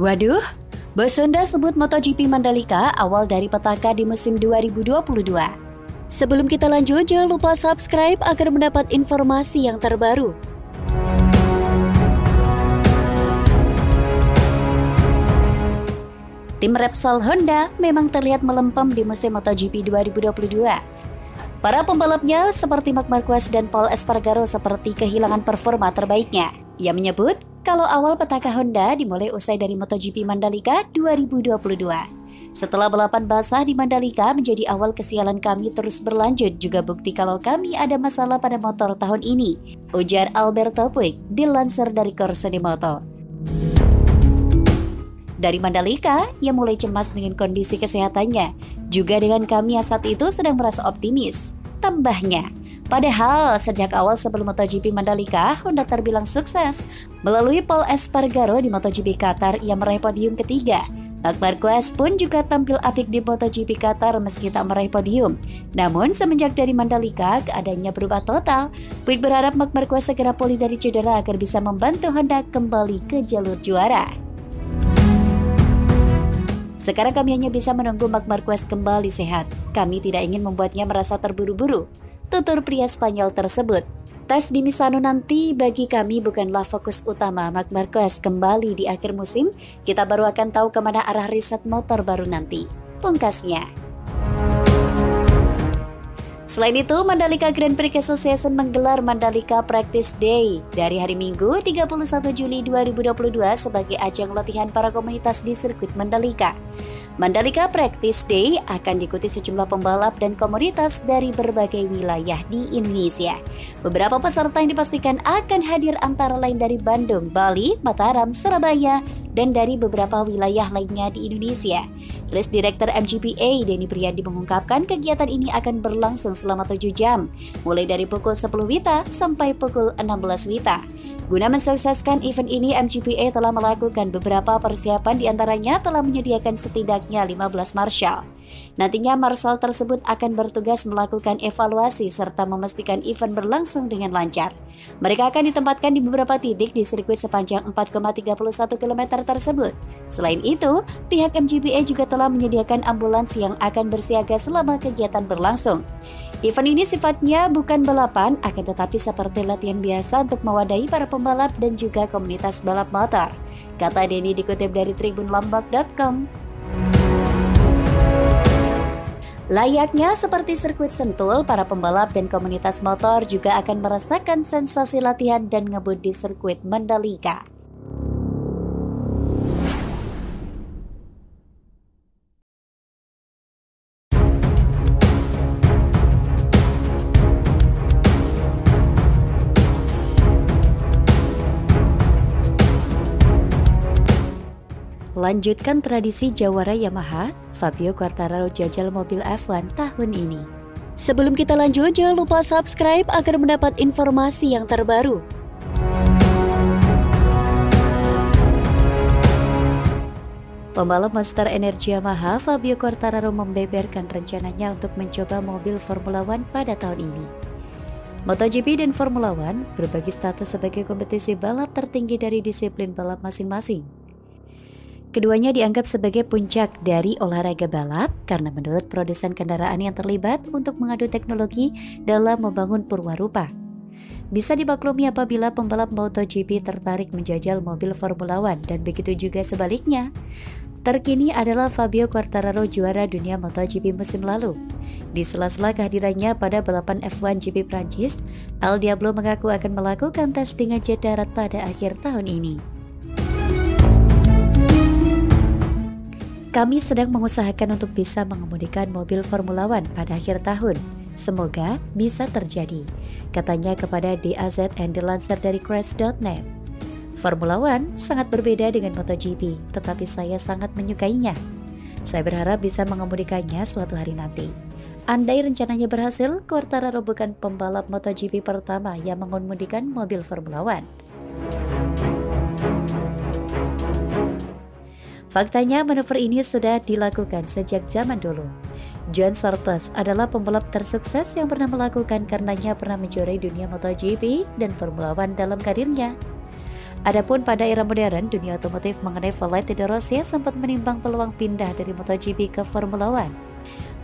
Waduh, bos Honda sebut MotoGP Mandalika awal dari petaka di musim 2022. Sebelum kita lanjut, jangan lupa subscribe agar mendapat informasi yang terbaru. Tim Repsol Honda memang terlihat melempem di musim MotoGP 2022. Para pembalapnya seperti Marc Marquez dan Pol Espargaro seperti kehilangan performa terbaiknya. Ia menyebut kalau awal petaka Honda dimulai usai dari MotoGP Mandalika 2022. Setelah balapan basah di Mandalika menjadi awal kesialan kami terus berlanjut, juga bukti kalau kami ada masalah pada motor tahun ini, ujar Alberto Puig, dilansir dari Corse di Moto. Dari Mandalika, ia mulai cemas dengan kondisi kesehatannya, juga dengan kami yang saat itu sedang merasa optimis. Tambahnya, padahal sejak awal sebelum MotoGP Mandalika, Honda terbilang sukses. Melalui Pol Espargaro di MotoGP Qatar, ia meraih podium ketiga. Marc Marquez pun juga tampil apik di MotoGP Qatar meski tak meraih podium. Namun semenjak dari Mandalika, keadaannya berubah total. Puig berharap Marc Marquez segera pulih dari cedera agar bisa membantu Honda kembali ke jalur juara. Sekarang kami hanya bisa menunggu Marc Marquez kembali sehat. Kami tidak ingin membuatnya merasa terburu-buru, tutur pria Spanyol tersebut. Tes di Misano nanti bagi kami bukanlah fokus utama. Marc Marquez kembali di akhir musim, kita baru akan tahu kemana arah riset motor baru nanti, pungkasnya. Selain itu, Mandalika Grand Prix Association menggelar Mandalika Practice Day dari hari Minggu 31 Juli 2022 sebagai ajang latihan para komunitas di sirkuit Mandalika. Mandalika Practice Day akan diikuti sejumlah pembalap dan komunitas dari berbagai wilayah di Indonesia. Beberapa peserta yang dipastikan akan hadir antara lain dari Bandung, Bali, Mataram, Surabaya, dan dari beberapa wilayah lainnya di Indonesia. Race Director MGPA Denny Priandi mengungkapkan kegiatan ini akan berlangsung selama 7 jam, mulai dari pukul 10 WITA sampai pukul 16 WITA. Guna mensukseskan event ini, MGPA telah melakukan beberapa persiapan, diantaranya telah menyediakan setidaknya 15 marshal. Nantinya marshal tersebut akan bertugas melakukan evaluasi serta memastikan event berlangsung dengan lancar. Mereka akan ditempatkan di beberapa titik di sirkuit sepanjang 4,31 km tersebut. Selain itu, pihak MGPA juga telah menyediakan ambulans yang akan bersiaga selama kegiatan berlangsung. Event ini sifatnya bukan balapan, akan tetapi seperti latihan biasa untuk mewadahi para pembalap dan juga komunitas balap motor, kata Denny dikutip dari tribunlombok.com. Layaknya seperti sirkuit Sentul, para pembalap dan komunitas motor juga akan merasakan sensasi latihan dan ngebut di sirkuit Mandalika. Lanjutkan tradisi jawara Yamaha, Fabio Quartararo jajal mobil F1 tahun ini. Sebelum kita lanjut, jangan lupa subscribe agar mendapat informasi yang terbaru. Pembalap Monster Energy Yamaha, Fabio Quartararo membeberkan rencananya untuk mencoba mobil Formula One pada tahun ini. MotoGP dan Formula One berbagi status sebagai kompetisi balap tertinggi dari disiplin balap masing-masing. Keduanya dianggap sebagai puncak dari olahraga balap karena menurut produsen kendaraan yang terlibat untuk mengadu teknologi dalam membangun purwarupa. Bisa dimaklumi apabila pembalap MotoGP tertarik menjajal mobil Formula One dan begitu juga sebaliknya. Terkini adalah Fabio Quartararo juara dunia MotoGP musim lalu. Di sela-sela kehadirannya pada balapan F1 GP Prancis, El Diablo mengaku akan melakukan tes dengan jet darat pada akhir tahun ini. Kami sedang mengusahakan untuk bisa mengemudikan mobil Formula One pada akhir tahun. Semoga bisa terjadi, katanya kepada DAZ and dilansir dari Crash.net. Formula One sangat berbeda dengan MotoGP, tetapi saya sangat menyukainya. Saya berharap bisa mengemudikannya suatu hari nanti. Andai rencananya berhasil, Quartararo bukan pembalap MotoGP pertama yang mengemudikan mobil Formula One. Faktanya manuver ini sudah dilakukan sejak zaman dulu. Joan Sartes adalah pembalap tersukses yang pernah melakukan karenanya pernah menjuarai dunia MotoGP dan Formula One dalam karirnya. Adapun pada era modern, dunia otomotif mengenai Valentino Rossi sempat menimbang peluang pindah dari MotoGP ke Formula One.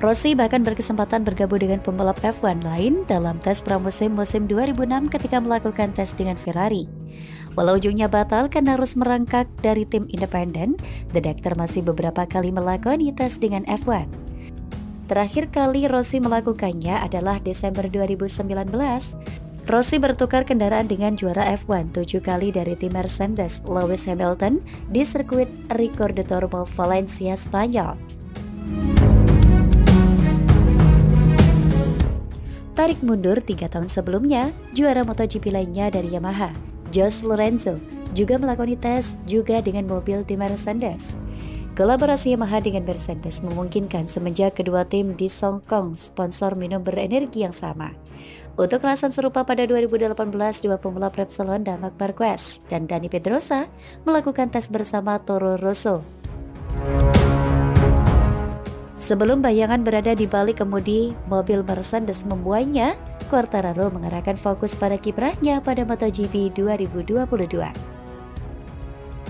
Rossi bahkan berkesempatan bergabung dengan pembalap F1 lain dalam tes pramusim musim 2006 ketika melakukan tes dengan Ferrari. Walau ujungnya batal karena harus merangkak dari tim independen, The Doctor masih beberapa kali melakoni tes dengan F1. Terakhir kali Rossi melakukannya adalah Desember 2019. Rossi bertukar kendaraan dengan juara F1 7 kali dari tim Mercedes, Lewis Hamilton, di sirkuit Ricardo de Tormo, Valencia, Spanyol. Tarik mundur 3 tahun sebelumnya, juara MotoGP lainnya dari Yamaha, Jos Lorenzo, juga melakoni tes juga dengan mobil tim Mercedes. Kolaborasi Yamaha dengan Mercedes memungkinkan semenjak kedua tim disongkong sponsor minum berenergi yang sama. Untuk alasan serupa pada 2018, dua pembalap Repsol Honda, Marc Marquez dan Dani Pedrosa, melakukan tes bersama Toro Rosso. Sebelum bayangan berada di balik kemudi mobil Mercedes membuainya, Quartararo mengarahkan fokus pada kiprahnya pada MotoGP 2022.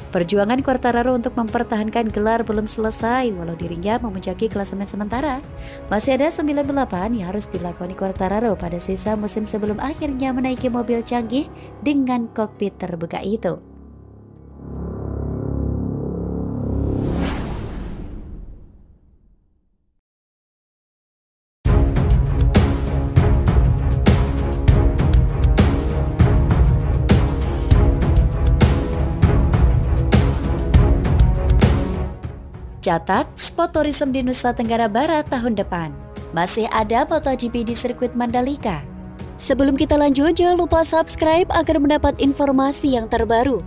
Perjuangan Quartararo untuk mempertahankan gelar belum selesai walau dirinya memuncaki klasemen sementara. Masih ada 9 balapan yang harus dilakoni Quartararo pada sisa musim sebelum akhirnya menaiki mobil canggih dengan kokpit terbuka itu. Catat spot tourism di Nusa Tenggara Barat tahun depan. Masih ada MotoGP di sirkuit Mandalika. Sebelum kita lanjut, jangan lupa subscribe agar mendapat informasi yang terbaru.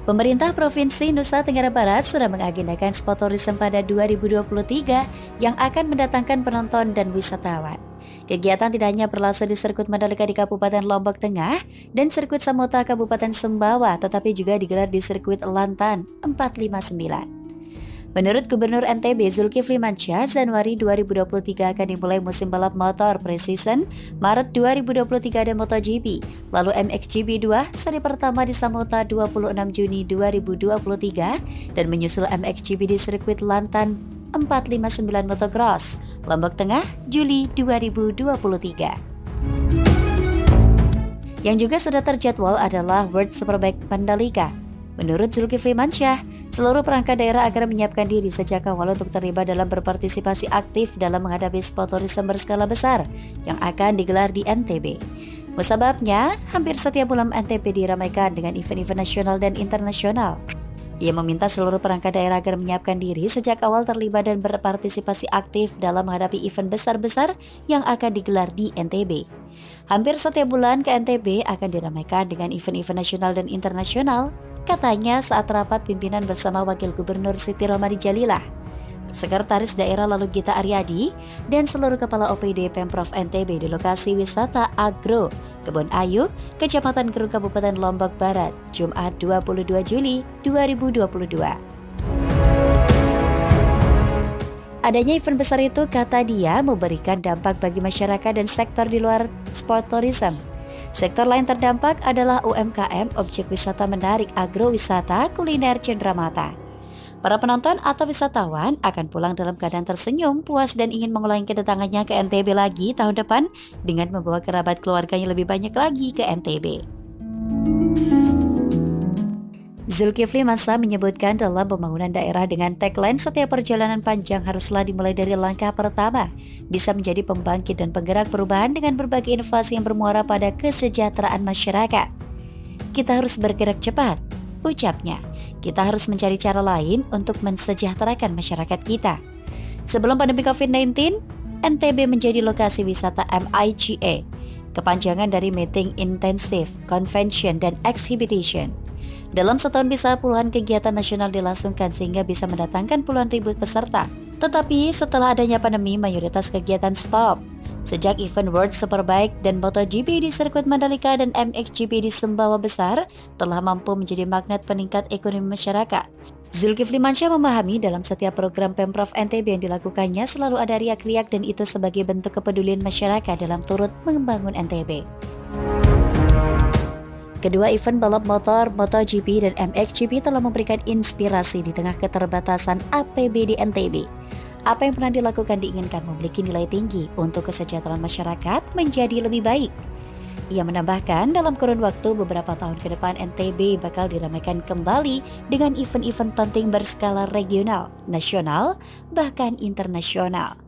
Pemerintah Provinsi Nusa Tenggara Barat sudah mengagendakan spot tourism pada 2023 yang akan mendatangkan penonton dan wisatawan. Kegiatan tidak hanya berlangsung di sirkuit Mandalika di Kabupaten Lombok Tengah dan sirkuit Samota Kabupaten Sumbawa, tetapi juga digelar di sirkuit Lantan 459. Menurut Gubernur NTB Zulkifli Mansyah, Januari 2023 akan dimulai musim balap motor pre-season, Maret 2023 ada MotoGP, lalu MXGP 2 seri pertama di Samota 26 Juni 2023 dan menyusul MXGP di sirkuit Lantan 459 Motocross, Lombok Tengah, Juli 2023. Yang juga sudah terjadwal adalah World Superbike Mandalika. Menurut Zulkifli Mansyah, seluruh perangkat daerah akan menyiapkan diri sejak awal untuk terlibat dalam berpartisipasi aktif dalam menghadapi sport tourism berskala besar yang akan digelar di NTB. Musababnya, hampir setiap bulan NTB diramaikan dengan event-event nasional dan internasional. Ia meminta seluruh perangkat daerah agar menyiapkan diri sejak awal terlibat dan berpartisipasi aktif dalam menghadapi event besar-besar yang akan digelar di NTB. Hampir setiap bulan ke NTB akan diramaikan dengan event-event nasional dan internasional, katanya saat rapat pimpinan bersama Wakil Gubernur Siti Romadi Jalilah, Sekretaris Daerah Lalu Gita Aryadi, dan seluruh kepala OPD Pemprov NTB di lokasi wisata Agro, Kebun Ayu, Kecamatan Gerung Kabupaten Lombok Barat, Jumat 22 Juli 2022. Adanya event besar itu, kata dia, memberikan dampak bagi masyarakat dan sektor di luar sport tourism. Sektor lain terdampak adalah UMKM, objek wisata menarik, agrowisata, kuliner, cenderamata. Para penonton atau wisatawan akan pulang dalam keadaan tersenyum, puas, dan ingin mengulangi kedatangannya ke NTB lagi tahun depan dengan membawa kerabat keluarganya lebih banyak lagi ke NTB. Zulkifli Mansyah menyebutkan dalam pembangunan daerah dengan tagline setiap perjalanan panjang haruslah dimulai dari langkah pertama, bisa menjadi pembangkit dan penggerak perubahan dengan berbagai inovasi yang bermuara pada kesejahteraan masyarakat. Kita harus bergerak cepat, ucapnya. Kita harus mencari cara lain untuk mensejahterakan masyarakat kita. Sebelum pandemi COVID-19, NTB menjadi lokasi wisata MIGA, kepanjangan dari Meeting Intensive, Convention, dan Exhibition. Dalam setahun bisa puluhan kegiatan nasional dilangsungkan sehingga bisa mendatangkan puluhan ribu peserta. Tetapi setelah adanya pandemi, mayoritas kegiatan stop. Sejak event World Superbike dan MotoGP di sirkuit Mandalika dan MXGP di Sumbawa Besar telah mampu menjadi magnet peningkat ekonomi masyarakat. Zulkifli Mansyah memahami dalam setiap program Pemprov NTB yang dilakukannya selalu ada riak-riak dan itu sebagai bentuk kepedulian masyarakat dalam turut membangun NTB. Kedua event balap motor MotoGP dan MXGP telah memberikan inspirasi di tengah keterbatasan APBD NTB. Apa yang pernah dilakukan diinginkan memiliki nilai tinggi untuk kesejahteraan masyarakat menjadi lebih baik. Ia menambahkan dalam kurun waktu beberapa tahun ke depan NTB bakal diramaikan kembali dengan event-event penting berskala regional, nasional, bahkan internasional.